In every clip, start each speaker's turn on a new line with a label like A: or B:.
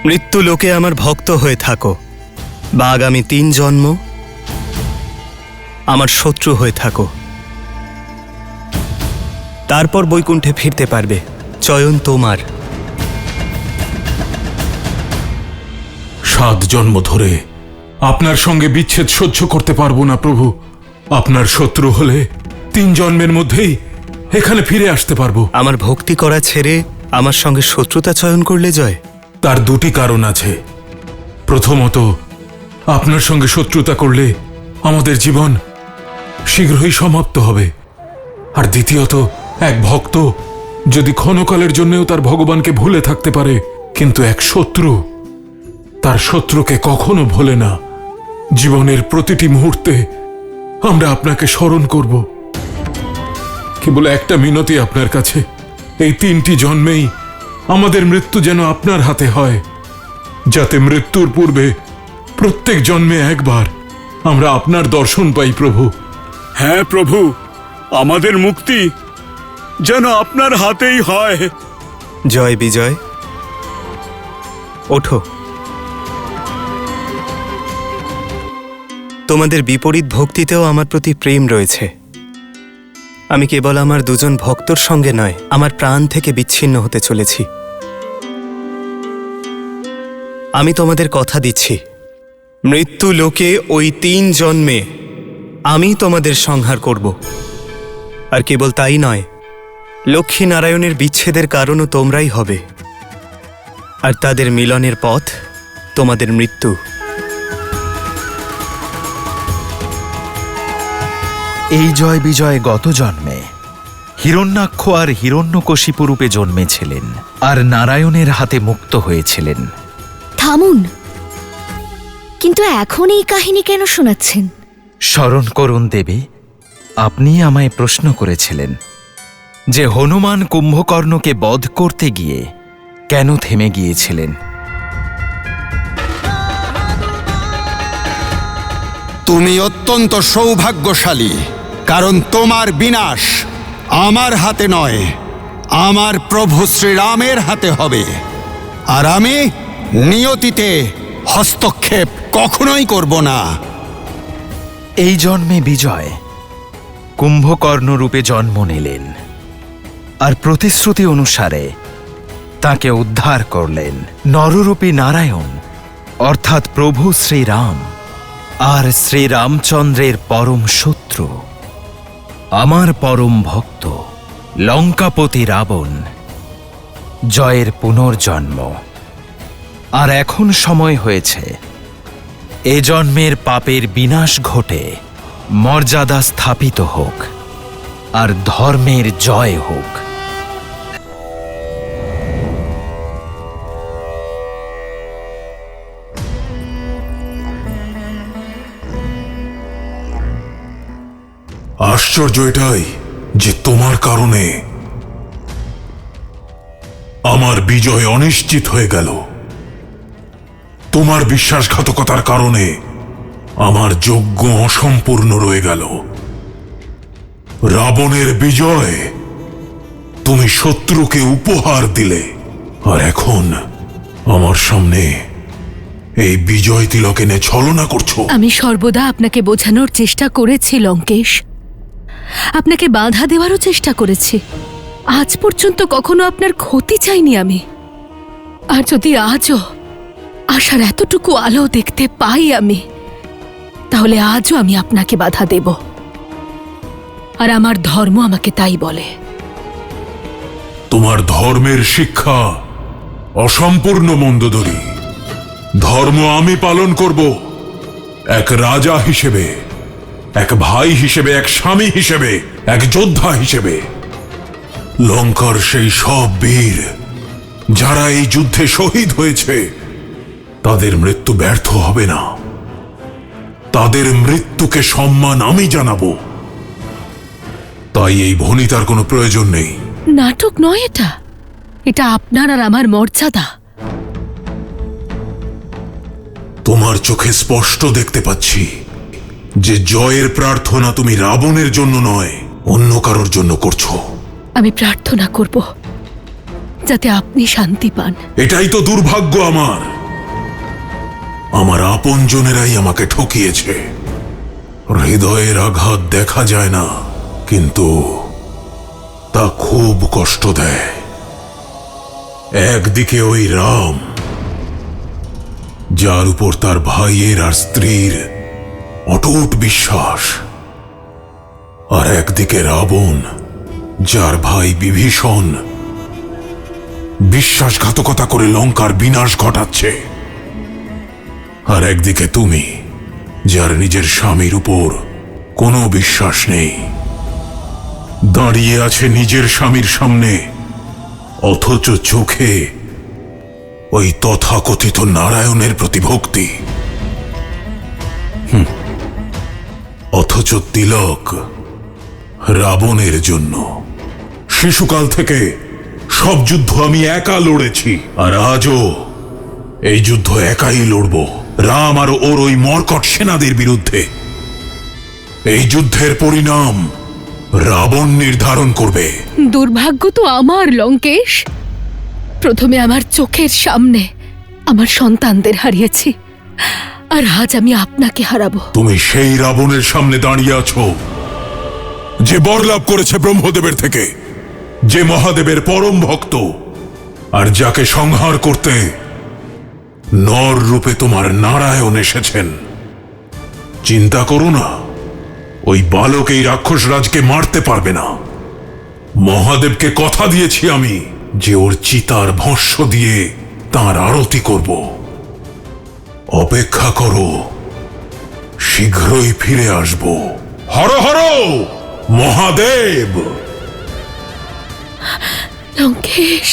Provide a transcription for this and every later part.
A: মৃত্যু লোকে আমার ভক্ত হয়ে থাকো, বা আগামী 3 জন্ম আমার শত্রু হয়ে থাকো। তারপর বৈকুণ্ঠে ফিরতে পারবে। চয়ন তোমার।
B: 7 জন্ম ধরে আপনার সঙ্গে বিচ্ছেদ সহ্য করতে পারবো না প্রভু। আপনার শত্রু হলে 3 জন্মের মধ্যেই এখানে ফিরে আসতে পারবো।
A: আমার ভক্তি করা ছেড়ে আমার সঙ্গে শত্রুতা চয়ন করলে জয়?
B: তার 2টি কারণ আছে। প্রথমত, আপনার সঙ্গে শত্রুতা করলে আমাদের জীবন শীঘ্রই সমাপ্ত হবে। আর দ্বিতীয়ত, এক ভক্ত যদি ক্ষণকালের জন্যও তার ভগবানকে ভুলে থাকতে পারে, কিন্তু এক শত্রু তার শত্রুকে কখনো ভোলে না। জীবনের প্রতিটি মুহূর্তে আমরা আপনাকে স্মরণ করব। কেবল একটা মিনতি আপনার কাছে, এই 3টি জন্মেই আমাদের মৃত্যু যেন আপনার হাতে হয়, যাতে মৃত্যুর পূর্বে প্রত্যেক জন্মে একবার আমরা আপনার দর্শন পাই প্রভু।
C: হ্যাঁ প্রভু, আমাদের মুক্তি যেন আপনার হাতেই হয়।
A: জয় বিজয়, ওঠো। তোমাদের বিপরীত ভক্তিতেও আমার প্রতি প্রেম রয়েছে। আমি কেবল আমার 2 জন ভক্তর সঙ্গে নয়, আমার প্রাণ থেকে বিচ্ছিন্ন হতে চলেছি। আমি তোমাদের কথা দিচ্ছি, মৃত্যু লোকে ওই 3 জন্মে আমি তোমাদের সংহার করব। আর কেবল তাই নয়, লক্ষ্মী নারায়ণের বিচ্ছেদের কারণও তোমরাই হবে, আর তাদের মিলনের পথ তোমাদের মৃত্যু।
D: এই জয় বিজয় গত জন্মে হিরণ্যাক্ষ আর হিরণ্যকশিপু রূপে জন্মেছিলেন, আর নারায়ণের হাতে মুক্ত হয়েছিলেন।
E: থামুন, কিন্তু এখন এই কাহিনী কেন শোনাচ্ছেন?
D: স্মরণ করুন দেবী, আপনি আমায় প্রশ্ন করেছিলেন যে হনুমান কুম্ভকর্ণকে বধ করতে গিয়ে কেন থেমে গিয়েছিলেন।
F: তুমি অত্যন্ত সৌভাগ্যশালী, কারণ তোমার বিনাশ আমার হাতে নয়, আমার প্রভু শ্রীরামের হাতে হবে। আর আমি নিয়তিতে হস্তক্ষেপ কখনোই করব না।
D: এই জন্মে বিজয় কুম্ভকর্ণ রূপে জন্ম নিলেন, আর প্রতিশ্রুতি অনুসারে তাকে উদ্ধার করলেন নররূপী নারায়ণ, অর্থাৎ প্রভু শ্রীরাম আর শ্রীরামচন্দ্রের পরম শত্রু, আমার পরম ভক্ত লঙ্কাপতি রাবণ। জয়ের পুনর্জন্ম। আর এখন সময় হয়েছে এ জন্মের পাপের বিনাশ ঘটে মর্যাদা স্থাপিত হোক, আর ধর্মের জয় হোক।
B: আশ্চর্য এটাই যে তোমার কারণে আমার বিজয় অনিশ্চিত হয়ে গেল। তোমার বিশ্বাসঘাতকতার কারণে আমার যজ্ঞ অসম্পূর্ণ রয়ে গেল। রাবণের বিজয় তুমি শত্রুকে উপহার দিলে, আর এখন আমার সামনে এই বিজয় তিলক এনে ছলনা করছো।
G: আমি সর্বদা আপনাকে বোঝানোর চেষ্টা করেছি লঙ্কেশ, আপনাকে বাধা দেওয়ারও চেষ্টা করেছি। আজ পর্যন্ত কখনো আপনার ক্ষতি চাইনি আমি। আর যদি আজও আশার এতটুকু আলো দেখতে পাই আমি, তাহলে আজও আমি আপনাকে বাধা দেব। আর আমার ধর্ম আমাকে তাই বলে।
B: তোমার ধর্মের শিক্ষা অসম্পূর্ণ মন্দোদরী। ধর্ম আমি পালন করব, এক রাজা হিসেবে, এক ভাই হিসেবে, এক স্বামী হিসেবে, এক যোদ্ধা হিসেবে। লঙ্কার সেই সব বীর যারা এই যুদ্ধে শহীদ হয়েছে, তাদের মৃত্যু ব্যর্থ হবে না। তাদের মৃত্যুকে সম্মান আমি জানাবো। তাই এই ভনিতার কোনো প্রয়োজন নেই।
G: নাটক নয় এটা, এটা আপনার আর আমার মর্যাদা।
B: তোমার চোখে স্পষ্ট দেখতে পাচ্ছি যে জয়ের প্রার্থনা তুমি রাবণের জন্য নয়, অন্য কারোর জন্য করছো।
G: আমি প্রার্থনা করব যাতে আপনি শান্তি পান।
B: এটাই তো দুর্ভাগ্য আমার। আমার আপনজনেরাই আমাকে ঠকিয়েছে। হৃদয়ের আঘাত দেখা যায় না, কিন্তু তা খুব কষ্ট দেয়। একদিকে ওই রাম, যার উপর তার ভাইয়ের আর স্ত্রীর অটুট বিশ্বাস, আর একদিকে রাবণ, যার ভাই বিভীষণ বিশ্বাসঘাতকতা করে লঙ্কার বিনাশ ঘটাচ্ছে। আর একদিকে তুমি, যার নিজের স্বামীর উপর কোনো বিশ্বাস নেই, দাঁড়িয়ে আছে নিজের স্বামীর সামনে, অথচ চোখে ওই তথাকথিত নারায়ণের প্রতি ভক্তি। অথচ তিলক রাবণের জন্য শিশুকাল থেকে সব যুদ্ধ আমি একা লড়েছি, আর আজও এই যুদ্ধ একাই লড়ব, রাম আর ওর ওই মর্কট সেনাদের বিরুদ্ধে। এই যুদ্ধের পরিণাম রাবণ নির্ধারণ করবে।
G: দুর্ভাগ্য তো আমার লঙ্কেশ। প্রথমে আমার চোখের সামনে আমার সন্তানদের হারিয়েছি, আর আজ আমি আপনাকে হারাবো।
B: তুমি সেই রাবণের সামনে দাঁড়িয়ে আছো, যে বরলাভ করেছে ব্রহ্মদেবের থেকে, যে মহাদেবের পরম ভক্ত, আর যাকে সংহার করতে নর রূপে তোমার নারায়ণ এসেছেন। চিন্তা করো না, ওই বালক এই রাক্ষস রাজকে মারতে পারবে না। মহাদেবকে কথা দিয়েছি আমি যে ওর চিতার ভস্য দিয়ে তাঁর আরতি করব। অপেক্ষা করো, শীঘ্রই ফিরে আসব। হর হর মহাদেব।
G: লঙ্কেশ,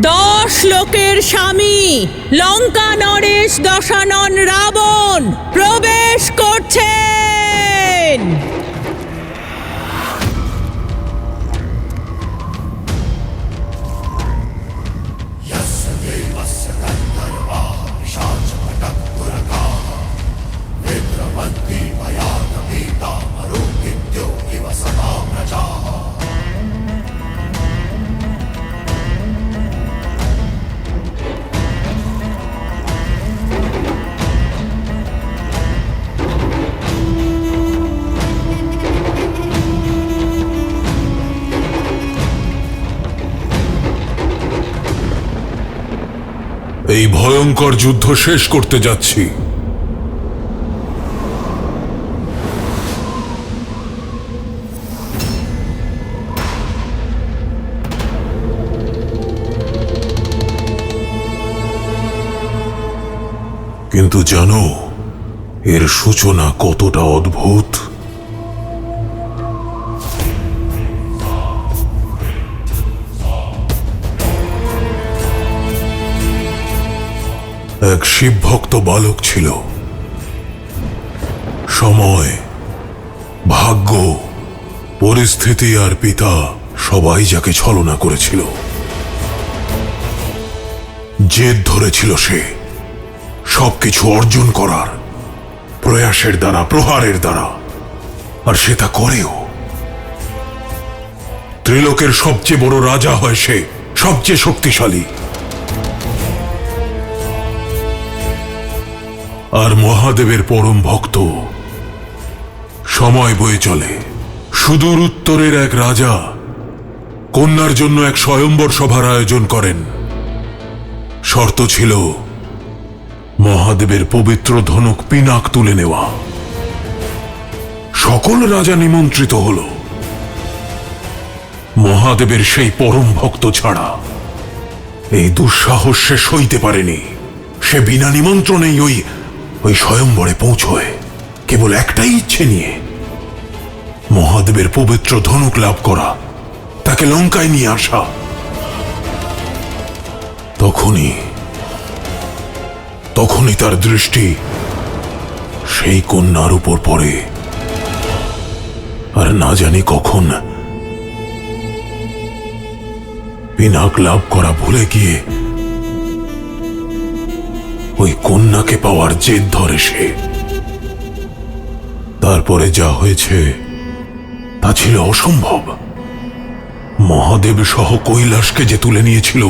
H: দশ লোকের স্বামী লঙ্কা নরেশ দশানন রাবণ প্রবেশ করছেন।
B: এই ভয়ঙ্কর যুদ্ধ শেষ করতে যাচ্ছি। কিন্তু জানো এর সূচনা কতটা অদ্ভুত? এক শিবভক্ত বালক ছিল। সময়, ভাগ্য, পরিস্থিতি আর পিতা সবাই যাকে ছলনা করেছিল। জেদ ধরেছিল সে সবকিছু অর্জন করার, প্রয়াসের দ্বারা, প্রহারের দ্বারা, আর সে তা করেও। ত্রিলোকের সবচেয়ে বড় রাজা হয় সে, সবচেয়ে শক্তিশালী। আর মহাদেবের পরম ভক্ত। সময় বয়ে চলে। সুদূর উত্তরের এক রাজা কন্যার জন্য এক স্বয়ম্বর সভার আয়োজন করেন। শর্ত ছিল মহাদেবের পবিত্র ধনুক পিনাক তুলে নেওয়া। সকল রাজা নিমন্ত্রিত হল, মহাদেবের সেই পরম ভক্ত ছাড়া। এই দুঃসাহস সে সইতে পারেনি। সে বিনা নিমন্ত্রণেই ওই স্বয়ম্বরে পৌঁছয়, কেবল একটাই ইচ্ছে নিয়ে, মহাদেবের পবিত্র ধনুক লাভ করা, তাকে লঙ্কায় নিয়ে আসা। তখনই তখনই তার দৃষ্টি সেই কন্যার উপর পড়ে। আর না জানি কখন পিনাক লাভ করা ভুলে গিয়ে ওই কন্যাকে পাওয়ার জেদ ধরে সে। তারপরে যা হয়েছে তা ছিল অসম্ভব। মহাদেব সহ কৈলাসকে যে তুলে নিয়েছিল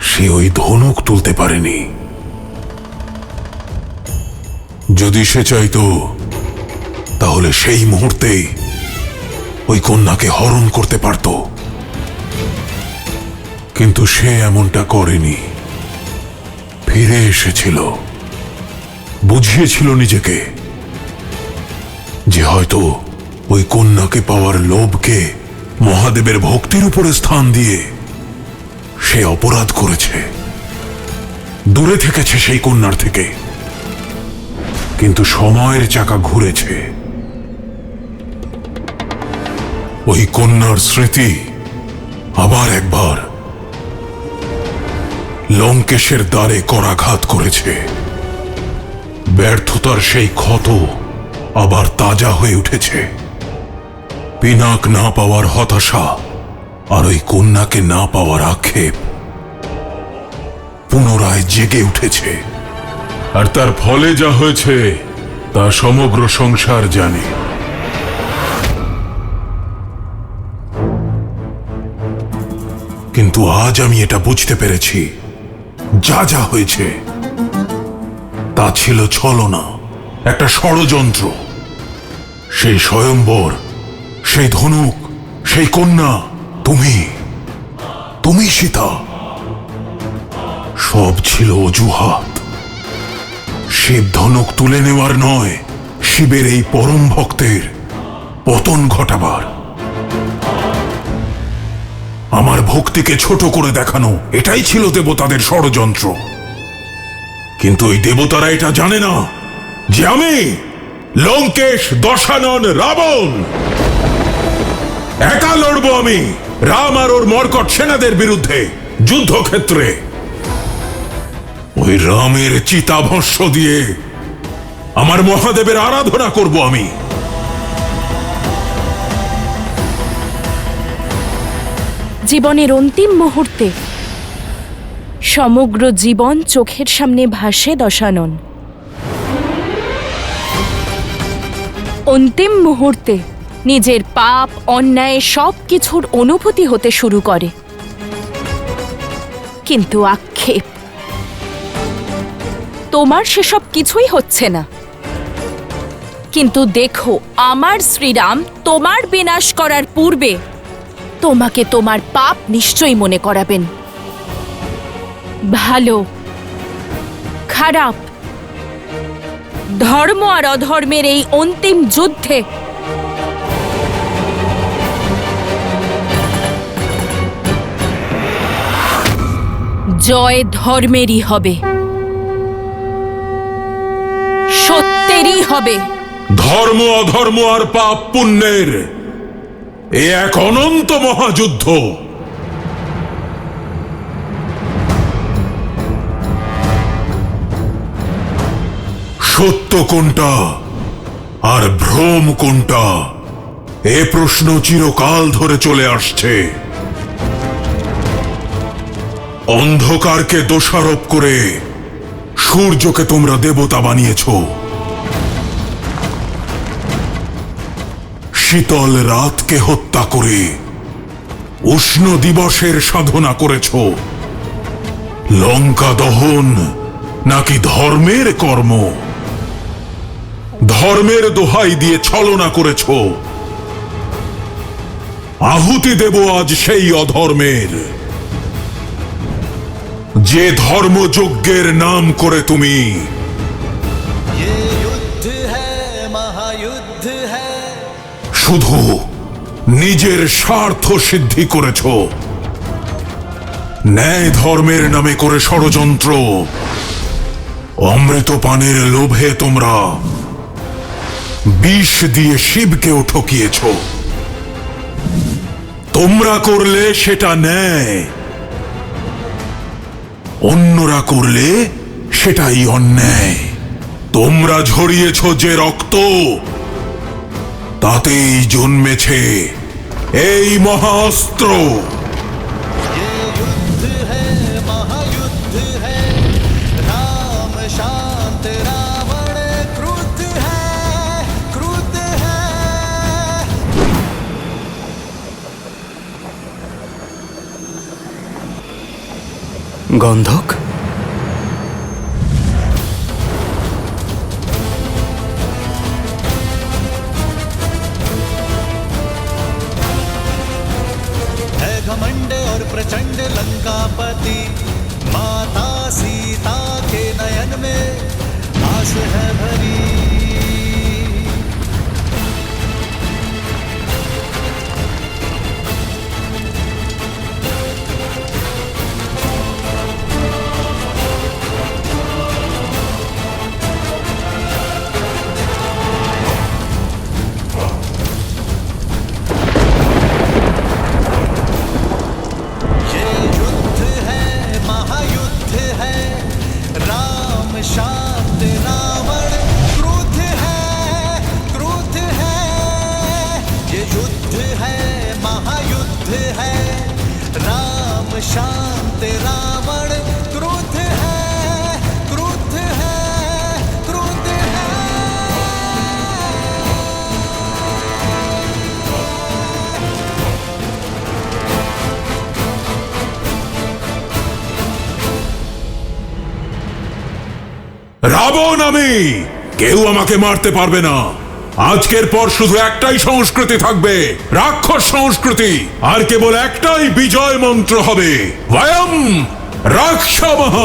B: সে ওই ধনুক তুলতে পারেনি। যদি সে চাইতো তাহলে সেই মুহূর্তেই ওই কন্যাকে হরণ করতে পারত, কিন্তু সে এমনটা করেনি। ফিরে এসেছিল, বুঝিয়েছিল নিজেকে যে হয়তো ওই কন্যাকে পাওয়ার লোভকে মহাদেবের ভক্তির উপরে স্থান দিয়ে সে অপরাধ করেছে, দূরে থেকেছে সেই কন্যার থেকে। কিন্তু সময়ের চাকা ঘুরেছে। ওই কন্যার স্মৃতি আবার একবার লঙ্কেশের দ্বারে করাঘাত করেছে। ব্যর্থতার সেই ক্ষত আবার তাজা হয়ে উঠেছে। পিনাক না পাওয়ার হতাশা আর ওই কন্যাকে না পাওয়ার আক্ষেপ পুনরায় জেগে উঠেছে। আর তার ফলে যা হয়েছে তা সমগ্র সংসার জানে। কিন্তু আজ আমি এটা বুঝতে পেরেছি, যা যা হয়েছে তা ছিল ছলনা, একটা ষড়যন্ত্র। সেই স্বয়ম্বর, সেই ধনুক, সেই কন্যা, তুমি সীতা, সব ছিল অজুহাত। শিব ধনুক তুলে নেওয়ার নয়, শিবের এই পরম ভক্তের পতন ঘটাবার। আমার ভক্তিকে ছোট করে দেখানো, এটাই ছিল দেবতাদের ষড়যন্ত্র। কিন্তু ওই দেবতারা এটা জানে না যে আমি লঙ্কেশ দশানন রাবণ একা লড়বো। আমি রাম আর ওর মর্কট সেনাদের বিরুদ্ধে যুদ্ধক্ষেত্রে। ওই রামের চিতাভস্য দিয়ে আমার মহাদেবের আরাধনা করব আমি।
I: জীবনের অন্তিম মুহূর্তে সমগ্র জীবন চোখের সামনে ভাসে দশানন। অন্তিম মুহূর্তে নিজের পাপ অন্যায় সব কিছুর অনুভূতি হতে শুরু করে, কিন্তু আক্ষেপ তোমার সেসব কিছুই হচ্ছে না। কিন্তু দেখো, আমার শ্রীরাম তোমার বিনাশ করার পূর্বে তোমাকে তোমার পাপ নিশ্চয়ই মনে করাবেন। ভালো খারাপ, ধর্ম আর অধর্মের এই অন্তিম যুদ্ধে জয় ধর্মেরই হবে, সত্যেরই হবে।
B: ধর্ম অধর্ম আর পাপ পুণ্যের এ এক অনন্ত মহাযুদ্ধ। সত্য কোনটা আর ভ্রম কোনটা, এ প্রশ্ন চিরকাল ধরে চলে আসছে। অন্ধকারকে দোষারোপ করে সূর্যকে তোমরা দেবতা বানিয়েছ, শীতল রাতকে হত্যা করে উষ্ণ দিবসের সাধনা করেছ। লঙ্কা দহন নাকি ধর্মের কর্ম? ধর্মের দোহাই দিয়ে ছলনা করেছ। আহুতি দেব আজ সেই অধর্মের, যে ধর্মযজ্ঞের নাম করে তুমি শুধু নিজের স্বার্থ সিদ্ধি করেছ। ন্যায় ধর্মের নামে করে ষড়যন্ত্র। অমৃত পানের লোভে তোমরা বিষ দিয়ে শিবকেও ঠকিয়েছ। তোমরা করলে সেটা ন্যায়, অন্যরা করলে সেটাই অন্যায়। তোমরা ঝরিয়েছ যে রক্ত, তাতেই জন্মেছে এই মহাস্ত্র।
A: গন্ধক,
J: घमंड और प्रचंड लंकापति, माता सीता के नयन में आस है भरी। शांत रावण क्रुद्ध है, ये युद्ध है महायुद्ध है। राम शांत रावण क्रुद्ध है, क्रुद्ध है, क्रुद्ध है।
B: রাবণ আমি, কেউ আমাকে মারতে পারবে না। আজকের পর শুধু একটাই সংস্কৃতি থাকবে, রাক্ষস সংস্কৃতি। আর কেবল একটাই বিজয় মন্ত্র হবে, বয়ম রাক্ষসমঃ।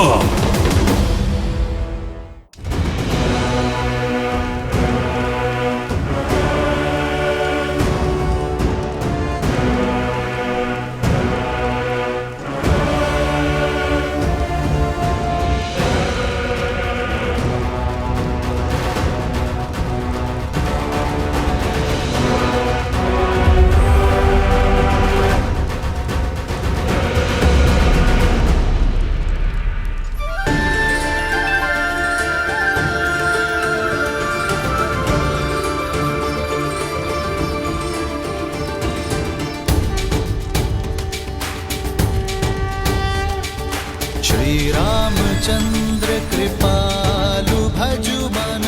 B: श्री रामचंद्र कृपालु भजु मन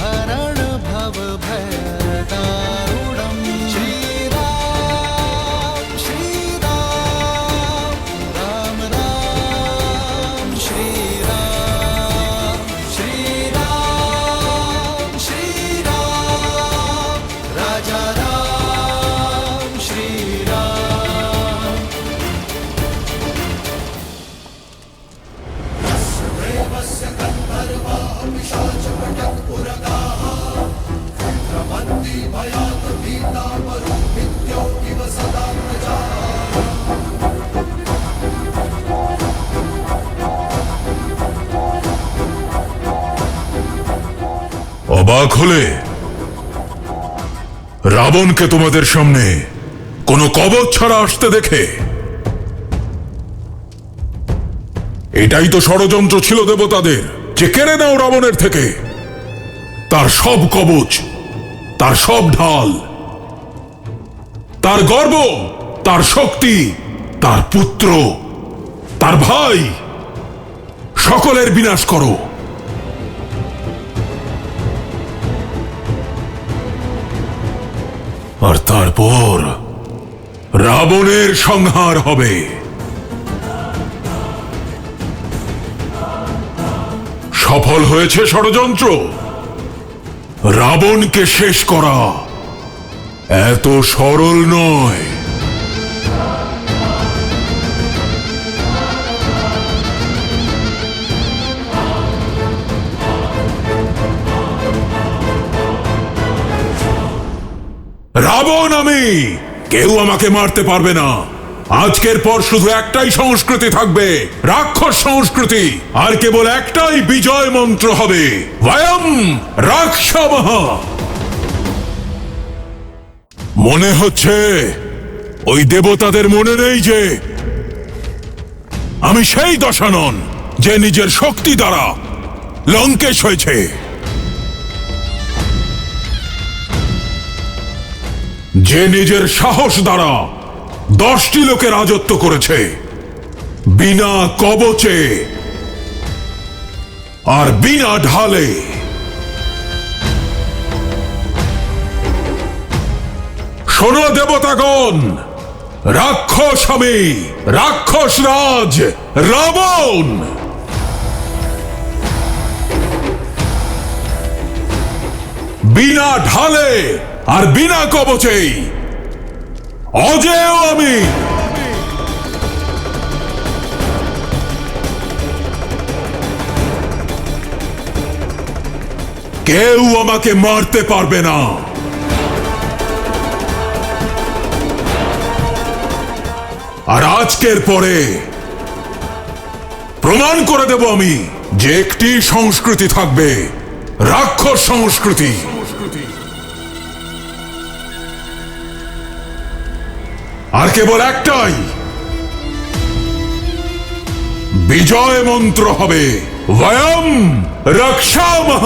B: हरण भव भय दारुणम्। श्री राम राम राम, श्री राम राजा राम, श्री राम। অবাক হলে? রাবণকে তোমাদের সামনে কোনো কবচ ছাড়া আসতে দেখে? এটাই তো ষড়যন্ত্র ছিল দেবতাদের, যে কেড়ে নাও রাবণের থেকে তার সব কবচ, তার সব ঢাল, তার গর্ব, তার শক্তি, তার পুত্র, তার ভাই, সকলের বিনাশ করো। আর তারপর রাবণের সংহার হবে। সফল হয়েছে ষড়যন্ত্র। রাবণকে শেষ করা এত সরল নয়। রাবণ আমি, কেউ আমাকে মারতে পারবে না। আজকের পর শুধু একটাই সংস্কৃতি থাকবে, রাক্ষস সংস্কৃতি। আর কেবল একটাই বিজয় মন্ত্র হবে, বয়ম রাক্ষসমঃ। মনে হচ্ছে ওই দেবতাদের মনে নেই যে আমি সেই দশানন যে নিজের শক্তি দ্বারা লঙ্কেশ হয়েছে। যে নিজের সাহস দ্বারা 10টি লোকের রাজত্ব করেছে, বিনা কবচে আর বিনা ঢালে। শোনো দেবতাগণ, রাক্ষস আমি, রাক্ষস রাজ রাবণ। বিনা ঢালে আর বিনা কবচেই অজেয় আমি। কেউ আমাকে মারতে পারবে না। আর আজকের পরে প্রমাণ করে দেব আমি যে একটি সংস্কৃতি থাকবে, রাক্ষস সংস্কৃতি। আর কেবল একটাই, বিজয় মন্ত্র হবে বয়ম রক্ষামহ।